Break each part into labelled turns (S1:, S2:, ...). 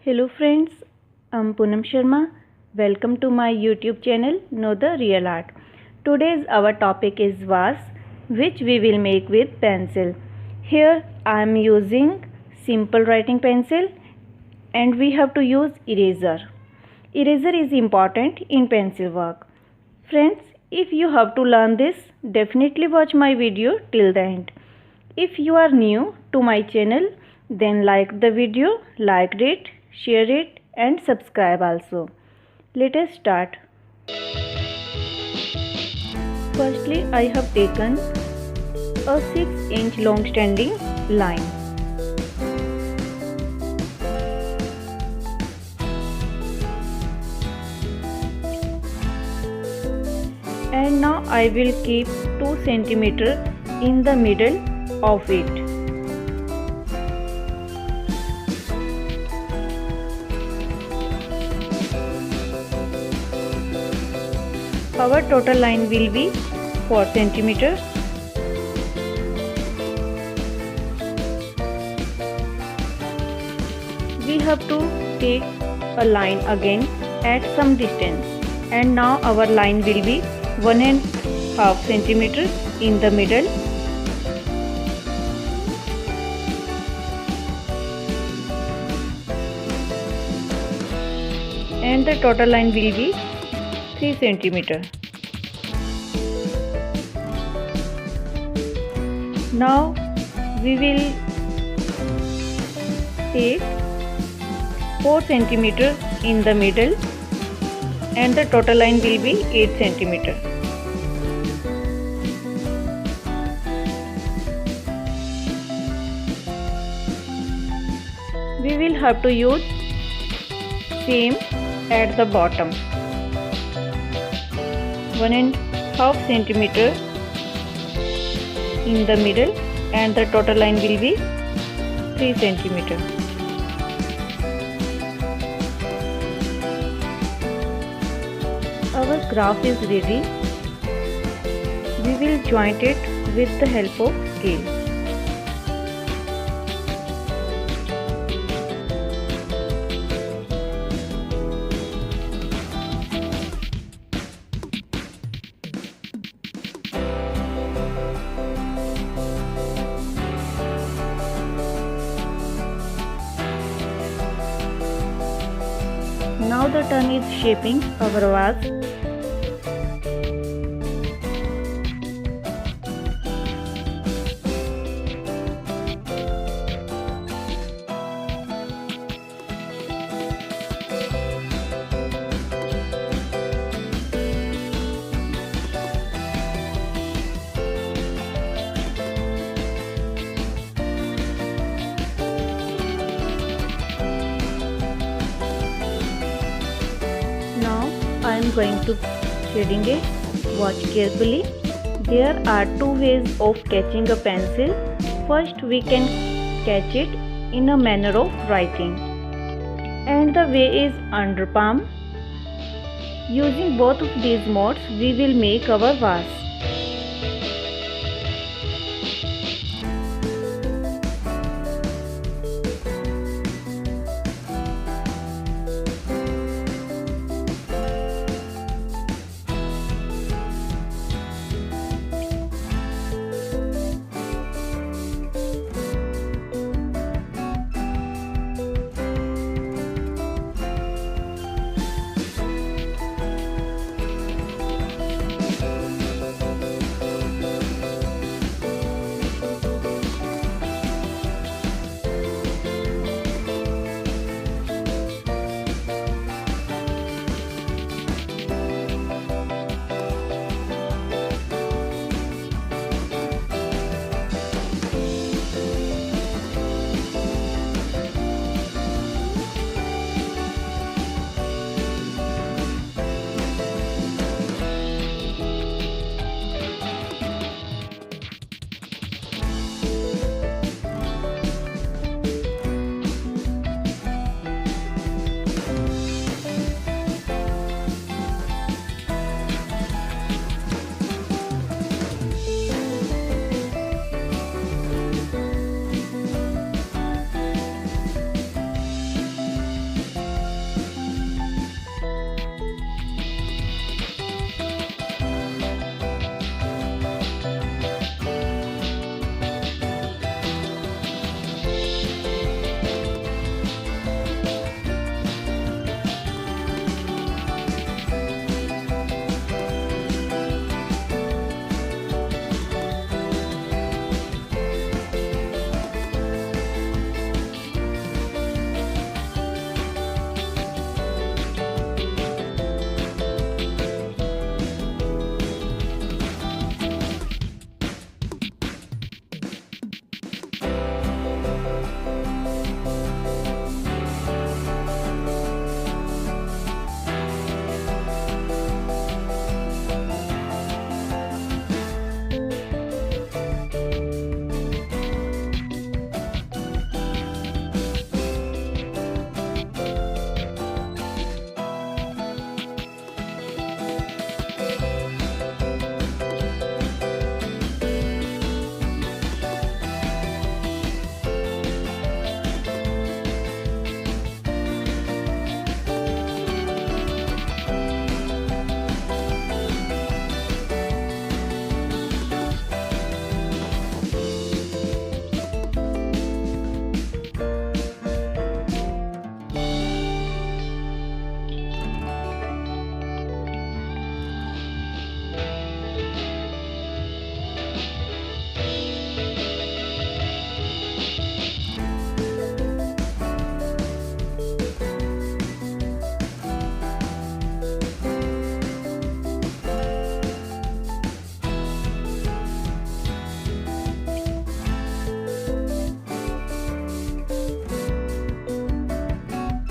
S1: Hello friends, I'm Poonam Sharma. Welcome to my YouTube channel Know the Real Art. Today's our topic is vase, which we will make with pencil. Here I am using simple writing pencil and we have to use eraser. Eraser is important in pencil work. Friends, if you have to learn this, definitely watch my video till the end. If you are new to my channel, then like the video, share it and subscribe also. Let us start. Firstly, I have taken a 6-inch long standing line. And now I will keep 2 cm in the middle of it. Our total line will be 4 cm. We have to take a line again at some distance, and now our line will be 1.5 cm in the middle. And the total line will be 3 cm. Now we will take 4 cm in the middle and the total line will be 8 cm. We will have to use same at the bottom. 1.5 cm in the middle and the total line will be 3 cm. Our graph is ready. We will joint it with the help of scale. Now the turn is shaping our vase. Now I am going to shading it. Watch carefully. There are 2 ways of catching a pencil. First, we can catch it in a manner of writing, and the way is under palm. Using both of these modes, we will make our vase.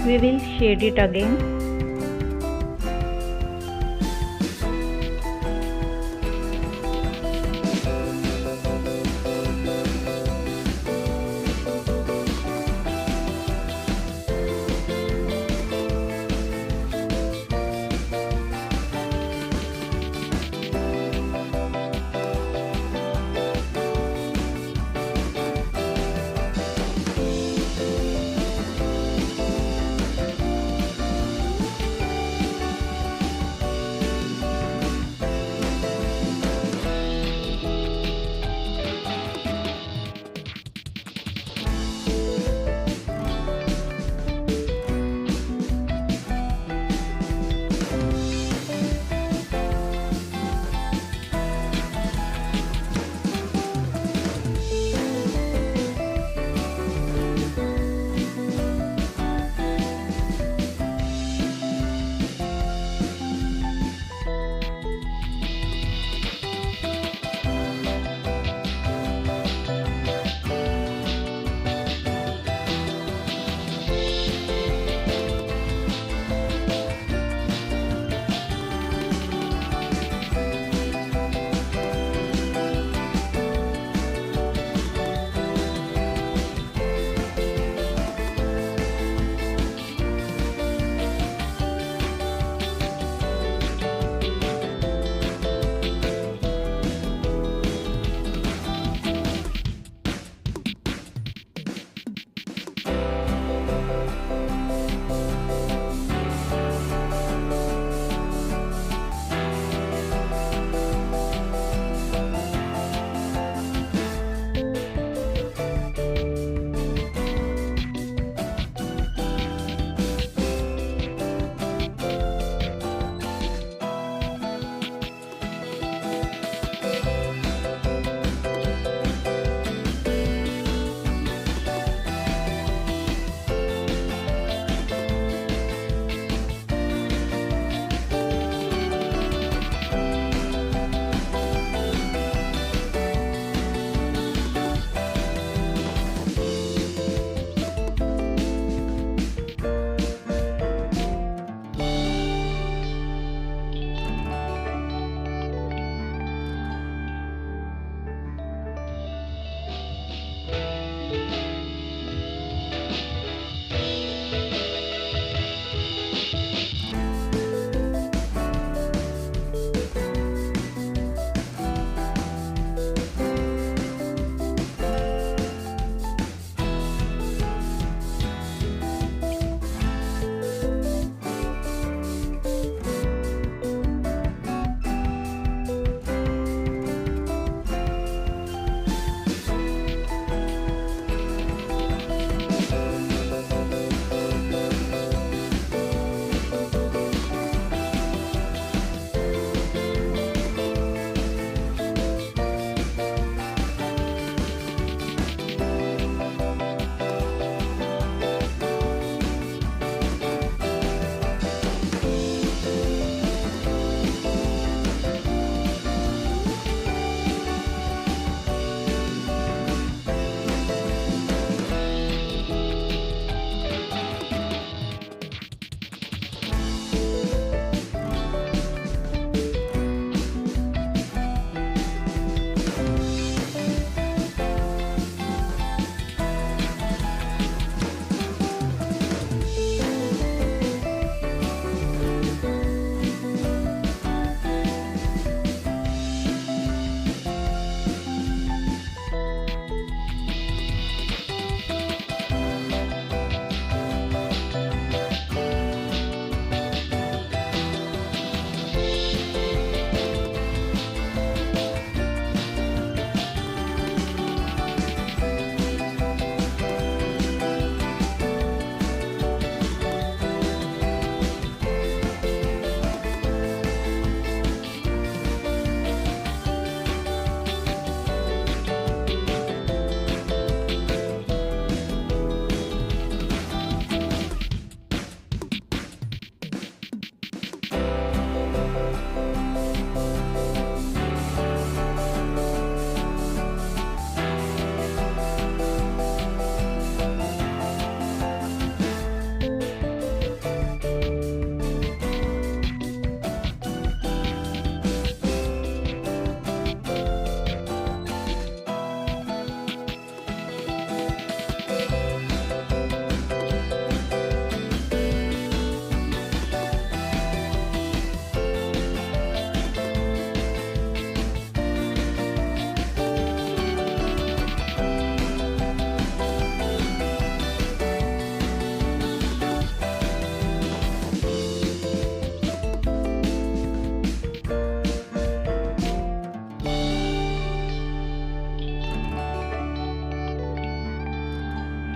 S1: We will shade it again.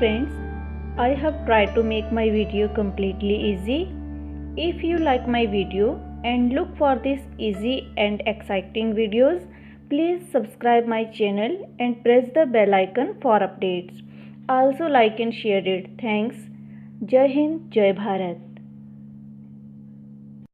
S1: friends, I have tried to make my video completely easy. If you like my video and look for these easy and exciting videos, please subscribe my channel and press the bell icon for updates. Also like and share it. Thanks. Jai Hind, Jai Bharat.